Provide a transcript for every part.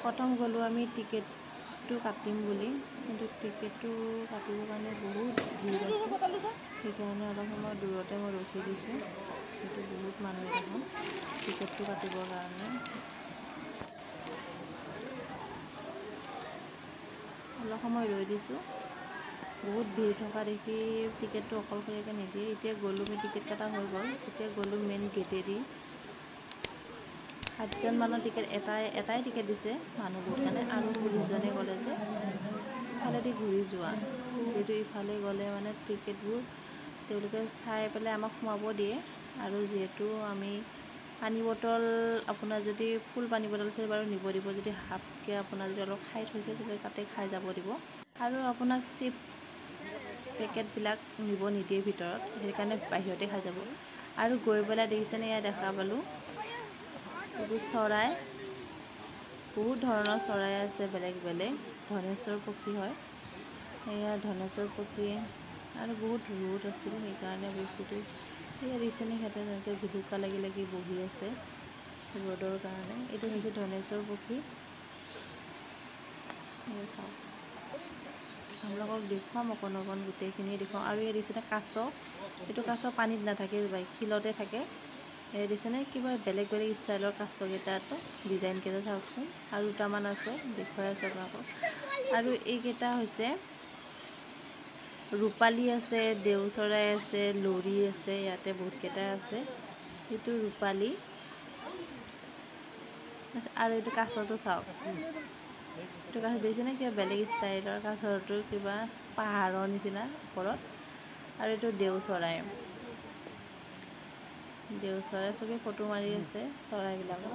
প্ৰথম গ'লো আমি টিকেটটো কাটিম বুলি, কিন্তু টিকেটটো কাটিবৰ কাৰণে বহুত ভিৰ আছে। সেইকাৰণে অলপ সময় দূৰতে মই ৰখি দিছোঁ, কিন্তু বহুত মানুহ দেখোন টিকেটটো কাটিবৰ কাৰণে। অলপ সময় ৰৈ দিছোঁ, বহুত ভিৰ থকা দেখি টিকেটটো অকলশৰীয়াকৈ নিদিয়ে। এতিয়া গ'লোঁ, মই টিকেট কটা হৈ গ'ল। এতিয়া গ'লোঁ মেইন গেটেদি। 7জন মানৰ টিকেট, এটাই টিকেট দিছে মানুহ বহুত কাৰণে। আৰু পুলিচজনে ক'লে যে ইফালেদি ঘূৰি যোৱা, যিহেতু ইফালে গ'লে মানে টিকেটবোৰ তেওঁলোকে চাই পেলাই আমাক সোমাব দিয়ে। আৰু যিহেতু আমি পানী বটল, আপোনাৰ যদি ফুল পানী বটল আছে বাৰু নিব দিব, যদি হাফকৈ আপোনাৰ যদি অলপ খাই থৈছে তেতিয়া তাতে খাই যাব দিব। আৰু আপোনাক চিপ পেকেটবিলাক নিব নিদিয়ে ভিতৰত, সেইকাৰণে বাহিৰতে খাই যাব। আৰু গৈ পেলাই দেখিছেনে, এয়া দেখা পালোঁ এইবোৰ চৰাই, বহুত ধৰণৰ চৰাই আছে, বেলেগ বেলেগ। ধনেশ্বৰ পক্ষী হয়, এয়া ধনেশ্বৰ পক্ষী। আৰু বহুত ৰ'দ আছিল, সেইকাৰণে বস্তুটো এয়া দেখিছেনে, সিহঁতে তেনেকৈ জুলুকা লাগি লাগি বহি আছে ৰ'দৰ কাৰণে। এইটো হৈছে ধনেশ্বৰ পক্ষী। চাওক, আপোনালোকক দেখুৱাম অকণ অকণ, গোটেইখিনিয়ে দেখুৱাম। আৰু ইয়াত দেখিছেনে কাছ, এইটো কাছ পানীত নাথাকে, শিলতে থাকে। এই দেখিছেনে কিবা বেলেগ বেলেগ ষ্টাইলৰ কাছকেইটা আছে, ডিজাইনকেইটা চাওকচোন। আৰু দুটামান আছে, দেখুৱাই আছোঁ আপোনালোকক। আৰু এইকেইটা হৈছে ৰূপালী আছে, দেও চৰাই আছে, লৰি আছে, ইয়াতে বহুতকেইটা আছে। এইটো ৰূপালী। আৰু এইটো কাছটো চাওক, এইটো কাছ দেখিছেনে, কিবা বেলেগ ষ্টাইলৰ কাছটো, কিবা পাহাৰৰ নিচিনা ওপৰত। আৰু এইটো দেও চৰাই, চবেই ফটো মাৰি আছে চৰাইবিলাকৰ।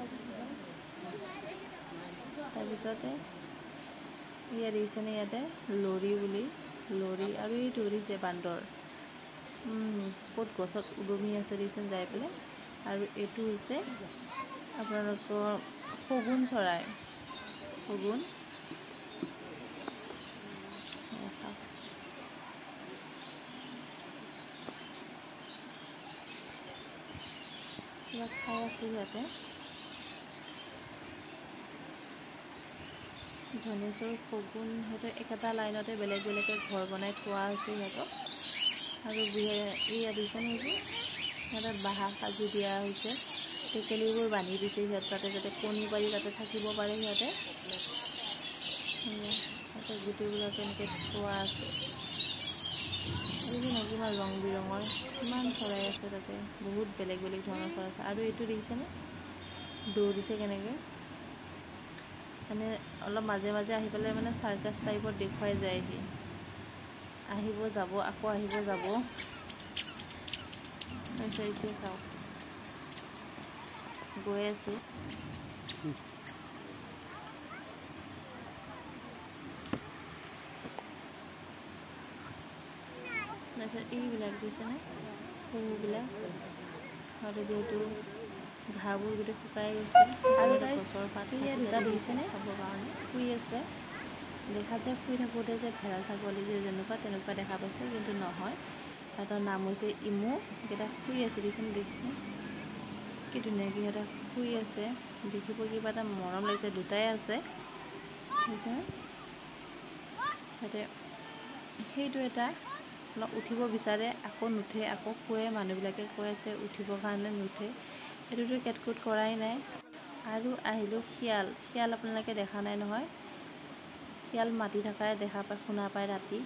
তাৰপিছতে ইয়াত দেখিছেনে, ইয়াতে লৰি বুলি, লৰি। আৰু এইটো দেখিছে বান্দৰ, ক'ত গছত ওলমি আছে দেখিছেনে যাই পেলাই। আৰু এইটো হৈছে আপোনালোকৰ শগুন চৰাই, শগুন। কিবা খাই আছে সিহঁতে। ধনেশ্বৰ শগুন, সিহঁতে একেটা লাইনতে বেলেগ বেলেগকৈ ঘৰ বনাই থোৱা হৈছে সিহঁতক। আৰু ইয়াত দেখিছেনে, সিহঁতক বাঁহ সাজি দিয়া হৈছে, টেকেলিবোৰ বান্ধি দিছে সিহঁত তাতে, যাতে কণী পাৰি তাতে থাকিব পাৰে সিহঁতে। সিহঁতে গুটিবোৰকে এনেকৈ থোৱা আছে। এইখিনি কিমান ৰং বিৰঙৰ, কিমান চৰাই আছে তাতে, বহুত বেলেগ বেলেগ ধৰণৰ চৰাই আছে। আৰু এইটো দেখিছেনে, দৌৰিছে কেনেকৈ, মানে অলপ মাজে মাজে আহি পেলাই মানে চাৰ্কাছ টাইপত দেখুৱাই যায়হি, আহিব যাব, আকৌ আহিব যাব। তাৰপিছত এতিয়া চাওক, গৈ আছোঁ। তাৰপিছত এইবিলাক দেখিছেনে, পহুবিলাক, সিহঁতে যিহেতু ঘাঁহবোৰ গোটেই শুকাই গৈছে। আৰু গছৰ পাত দুটা দেখিছেনে, খাবৰ কাৰণে শুই আছে। দেখাত যে শুই থাকোঁতে যে ভেড়া ছাগলী যে যেনেকুৱা তেনেকুৱা দেখা পাইছে, কিন্তু নহয়। সিহঁতৰ নাম হৈছে ইমু। সেইকেইটা শুই আছে, দেখিছেনে কি ধুনীয়াকৈ সিহঁতে শুই আছে। দেখিব কিবা এটা মৰম লাগিছে, দুটাই আছে দেখিছেনে। সিহঁতে সেইটো এটা অলপ উঠিব বিচাৰে, আকৌ নুঠে, আকৌ শুৱে। মানুহবিলাকে কৈ আছে উঠিবৰ কাৰণে, নুঠে। সেইটোতো কেটকুট কৰাই নাই। আৰু আহিলোঁ শিয়াল। শিয়াল আপোনালোকে দেখা নাই নহয়, শিয়াল মাতি থকাই দেখা পায়, শুনা পায় ৰাতি।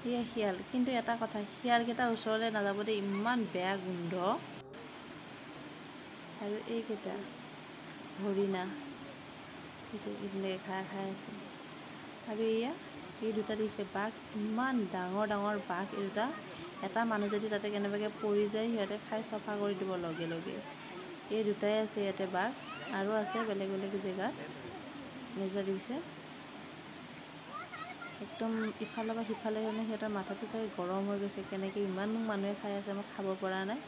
সেয়া শিয়াল, কিন্তু এটা কথা, শিয়ালকেইটা ওচৰলৈ নাযাব দেই, ইমান বেয়া গোন্ধ। আৰু এইকেইটা হৰিণা, ঘাঁহ খাই আছে। আৰু এই দুটা দেখিছে বাঘ, ইমান ডাঙৰ ডাঙৰ বাঘ এই দুটা। এটা মানুহ যদি তাতে কেনেবাকৈ পৰি যায়, সিহঁতে খাই চফা কৰি দিব লগে লগে। এই দুটাই আছে ইয়াতে বাঘ, আৰু আছে বেলেগ বেলেগ জেগাত। এই দুটা দেখিছে, একদম ইফালৰ পৰা সিফালে, মানে সিহঁতৰ মাথাটো চাই গৰম হৈ গৈছে, কেনেকৈ ইমান মোক মানুহে চাই আছে, মই খাব পৰা নাই।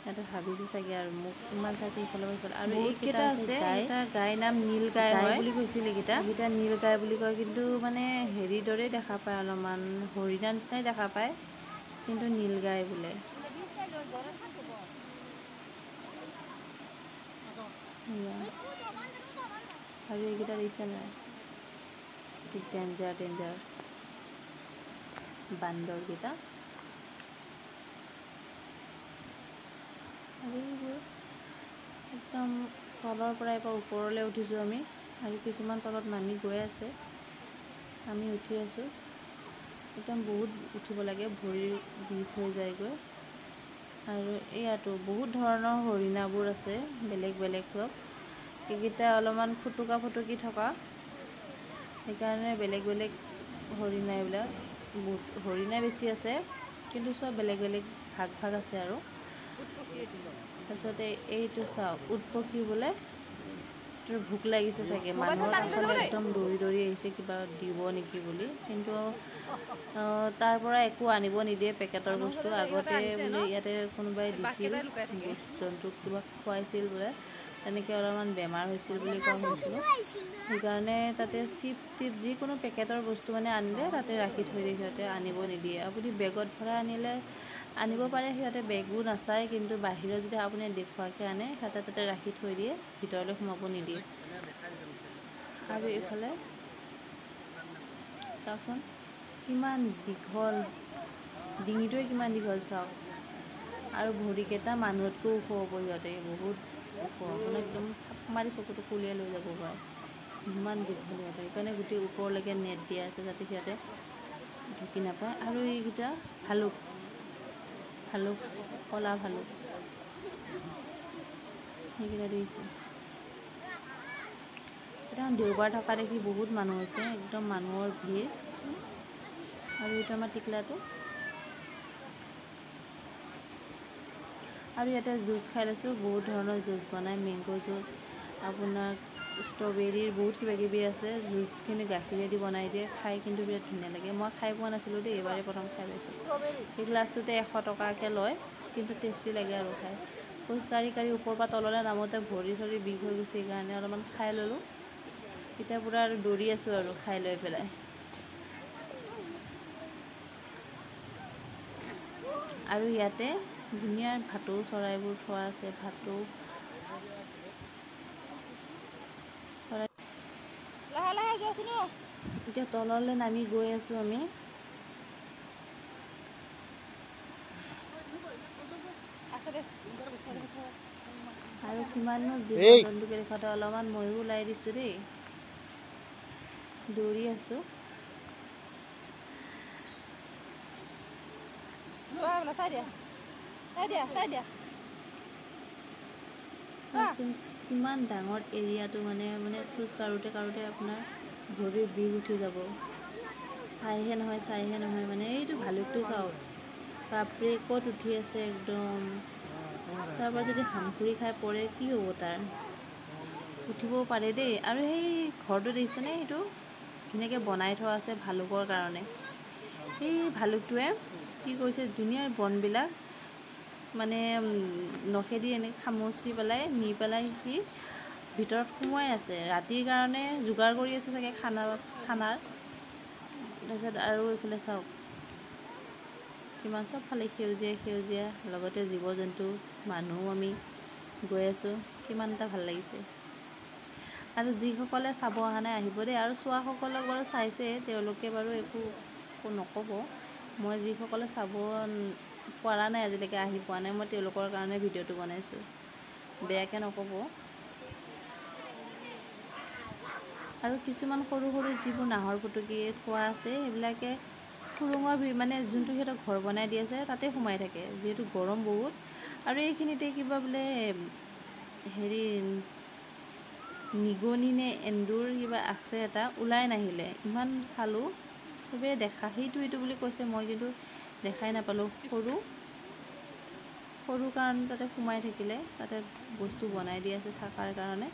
সিহঁতে ভাবিছে চাগে আৰু মোক ইমান চাইছে ইফালৰ পৰা সিফালে। আৰু এইকেইটা আছে গাই, গাইৰ নাম নীল গাই হয় বুলি কৈছিল। এইকেইটা নীল গাই বুলি কয়, কিন্তু মানে হেৰি দৰেই দেখা পায়, অলপমান হৰিণাৰ নিচিনাই দেখা পায়, কিন্তু নীল গাই বোলে। আৰু এইকেইটা দিছে নাই কি ডেঞ্জাৰ ডেঞ্জাৰ বান্দৰকেইটা আৰু এইবোৰ একদম তলৰ পৰা এবাৰ ওপৰলৈ উঠিছোঁ আমি আৰু কিছুমান তলত নামি গৈ আছে আমি উঠি আছোঁ একদম বহুত উঠিব লাগে ভৰিৰ বিষ হৈ যায়গৈ আৰু ইয়াতো বহুত ধৰণৰ হৰিণাবোৰ আছে বেলেগ বেলেগ চব এইকেইটা অলপমান ফুটুকা ফুটুকি থকা সেইকাৰণে বেলেগ বেলেগ হৰিণা এইবিলাক বহুত হৰিণা বেছি আছে কিন্তু চব বেলেগ বেলেগ ভাগ ভাগ আছে আৰু তাৰপিছতে এইটো চাওক উট পক্ষী বোলে তোৰ ভোক লাগিছে চাগে মানুহৰ কাষলৈ একদম দৌৰি দৌৰি আহিছে কিবা দিব নেকি বুলি কিন্তু তাৰ পৰা একো আনিব নিদিয়ে পেকেটৰ বস্তু আগতে বোলে ইয়াতে কোনোবাই দিছিল জন্তুক কিবা খুৱাইছিল বোলে তেনেকৈ অলপমান বেমাৰ হৈছিল বুলি কোৱা শুনিছিলোঁ সেইকাৰণে তাতে চিপ টিপ যিকোনো পেকেটৰ বস্তু মানে আনিলে তাতে ৰাখি থৈ দিয়ে সিহঁতে আনিব নিদিয়ে আপুনি বেগত ভৰাই আনিলে আনিব পাৰে সিহঁতে বেগো নাচায় কিন্তু বাহিৰত যদি আপুনি দেখুৱাকৈ আনে সিহঁতে তাতে ৰাখি থৈ দিয়ে ভিতৰলৈ সোমাব নিদিয়ে আৰু এইফালে চাওকচোন কিমান দীঘল ডিঙিটোৱে কিমান দীঘল চাওক আৰু ভৰিকেইটা মানুহতকৈও ওখ হ'ব সিহঁতে বহুত ওখ মানে একদম থাপ মাৰি চকুটো কুলিয়াই লৈ যাব পাৰে ইমান দীঘল সিহঁতে সেইকাৰণে গোটেই ওপৰলৈকে নেট দিয়া আছে যাতে সিহঁতে ঢুকি নাপায় আৰু এইকেইটা ভালুক ভালুক কলা ভালুক সেইকেইটা দিছে এতিয়া দেওবাৰ থকা দেখি বহুত মানুহ হৈছে একদম মানুহৰ ভিৰ আৰু এইটো আমাৰ টিকলাটো আৰু ইয়াতে জুচ খাই লৈছোঁ বহুত ধৰণৰ জুচ বনাই মেংগ' জুচ আপোনাৰ ষ্ট্ৰবেৰীৰ বহুত কিবা কিবি আছে জুচখিনি গাখীৰেদি বনাই দিয়ে খাই কিন্তু বিৰাট ধুনীয়া লাগে মই খাই পোৱা নাছিলোঁ দেই এইবাৰেই প্ৰথম খাই পাইছোঁ এই গ্লাছটোতে 100 টকাকৈ লয় কিন্তু টেষ্টি লাগে আৰু খাই খোজ কাঢ়ি কাঢ়ি ওপৰৰ পৰা তললৈ নামোতে ভৰি চৰি বিষ হৈ গৈছে সেইকাৰণে অলপমান খাই ল'লোঁ এতিয়া পূৰা আৰু দৌৰি আছোঁ আৰু খাই লৈ পেলাই আৰু ইয়াতে ধুনীয়া ভাটৌ চৰাইবোৰ থোৱা আছে ভাটৌ চৰাই লাহে লাহে যোৱাচোন এতিয়া তললৈ নামি গৈ আছোঁ আমি আৰু কিমাননো জীৱ জন্তুকে দেখাওঁতে অলপমান ময়ো ওলাই দিছোঁ দেই দৌৰি আছোঁ কিমান ডাঙৰ এৰিয়াটো মানে খোজ কাঢ়োঁতে কাঢ়োঁতে আপোনাৰ ভৰিৰ বিষ উঠি যাব চাইহে নহয় মানে এইটো ভালুকটো চাওক বাপৰে ক'ত উঠি আছে একদম তাৰপৰা যদি হামখুৰি খাই পৰে কি হ'ব তাৰ উঠিবও পাৰে দেই আৰু সেই ঘৰটো দেখিছেনে সেইটো ধুনীয়াকৈ বনাই থোৱা আছে ভালুকৰ কাৰণে সেই ভালুকটোৱে কি কৰিছে ধুনীয়া বনবিলাক মানে নখেদি এনেকৈ খামুচি পেলাই নি পেলাই সি ভিতৰত সোমাই আছে ৰাতিৰ কাৰণে যোগাৰ কৰি আছে চাগে খানাৰ তাৰপিছত আৰু এইফালে চাওক কিমান চবফালে সেউজীয়া সেউজীয়া লগতে জীৱ জন্তু মানুহো আমি গৈ আছোঁ কিমান এটা ভাল লাগিছে আৰু যিসকলে চাব অহা নাই আহিব দেই আৰু চোৱাসকলক বাৰু চাইছে তেওঁলোকে বাৰু একো নক'ব মই যিসকলে চাব পৰা নাই আজিলৈকে আহি পোৱা নাই মই তেওঁলোকৰ কাৰণে ভিডিঅ'টো বনাইছোঁ বেয়াকৈ নক'ব আৰু কিছুমান সৰু সৰু যিবোৰ নাহৰ ফুটুকি থোৱা আছে সেইবিলাকে সুৰুঙৰ মানে যোনটো সিহঁতক ঘৰ বনাই দি আছে তাতে সোমাই থাকে যিহেতু গৰম বহুত আৰু এইখিনিতে কিবা বোলে হেৰি নিগনি নে এন্দুৰ কিবা আছে এটা ওলাই নাহিলে ইমান চালোঁ চবেই দেখা সেইটো বুলি কৈছে মই কিন্তু দেখাই নাপালোঁ সৰু কাৰণে তাতে সোমাই থাকিলে তাতে বস্তু বনাই দি আছে থকাৰ কাৰণে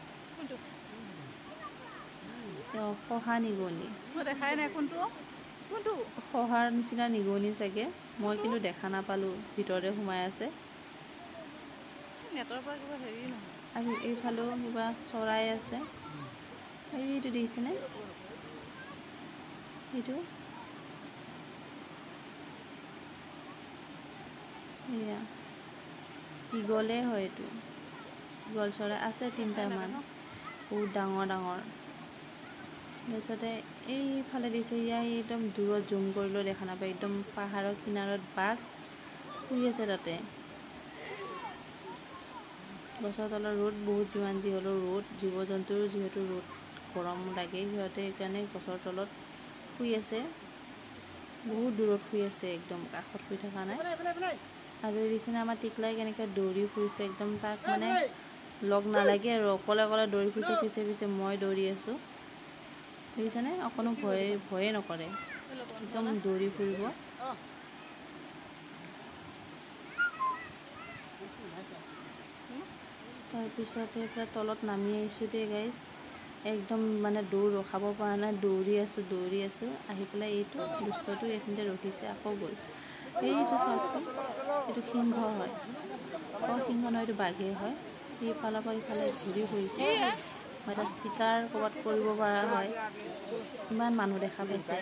শহা নিগনি দেখাই নাই কোনটো শহাৰ নিচিনা নিগনি চাগে মই কিন্তু দেখা নাপালোঁ ভিতৰতে সোমাই আছে নেটৰ পৰা কিবা হেৰি নহয় আৰু এইফালেও কিবা চৰাই আছে এইটো দেখিছেনে এইটো এয়া ইগলে হয় এইটো ইগল চৰাই আছে 3টামান বহুত ডাঙৰ ডাঙৰ তাৰপিছতে এইফালে দিছে ইয়াৰ একদম দূৰত জুম কৰিলেও দেখা নাপায় একদম পাহাৰৰ কিনাৰত বাঘ শুই আছে তাতে গছৰ তলৰ ৰ'দ বহুত যিমান যি হ'লেও ৰ'দ জীৱ জন্তুৰ যিহেতু ৰ'দ গৰম লাগে সিহঁতে সেইকাৰণে গছৰ তলত শুই আছে বহুত দূৰত শুই আছে একদম কাষত শুই থকা নাই আৰু এই দিছে আমাৰ টিকলাই কেনেকৈ দৌৰি ফুৰিছে একদম তাক মানে লগ নালাগে আৰু অকলে অকলে দৌৰি ফুৰিছে পিছে পিছে মই দৌৰি আছোঁ দেখিছেনে অকণো ভয়ে নকৰে একদম দৌৰি ফুৰিব তাৰপিছতে এইফালে তলত নামি আহিছোঁ দেই গাইজ একদম মানে দৌৰ ৰখাব পৰা নাই দৌৰি আছোঁ আহি পেলাই এইটো দুষ্টটো এইখিনিতে ৰখিছে আকৌ গ'ল এইটো চাওকচোন এইটো সিংহ হয় সিংহ নহয় এইটো বাঘে হয় ইফালৰ পৰা ইফালে ঘূৰি ফুৰিছে মই এটা চিকাৰ ক'ৰবাত কৰিব পৰা হয় ইমান মানুহ দেখা পাইছে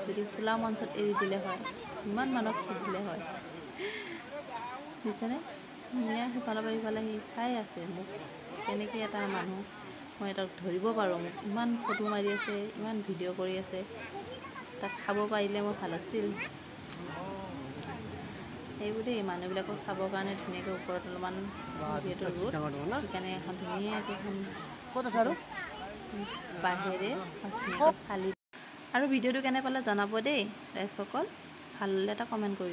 যদি খোলা মঞ্চত এৰি দিলে হয় ইমান মানুহক খেদিলে হয় বুজিছেনে ধুনীয়া সিফালৰ পৰা ইফালে সি চাই আছে মোক কেনেকৈ এটা মানুহ মই তাক ধৰিব পাৰোঁ মোক ইমান ফটো মাৰি আছে ইমান ভিডিঅ' কৰি আছে তাক খাব পাৰিলে মই ভাল আছিল সেইবোৰ দেই মানুহবিলাকক চাবৰ কাৰণে ধুনীয়াকৈ ওপৰত অলপমান যিহেতু ৰ'দ সেইকাৰণে এখন ধুনীয়াকৈ এখন বাহিৰে চালি আৰু ভিডিঅ'টো কেনে পালে জনাব দেই ৰাইজসকল ভাল হ'লে এটা কমেণ্ট কৰি দিব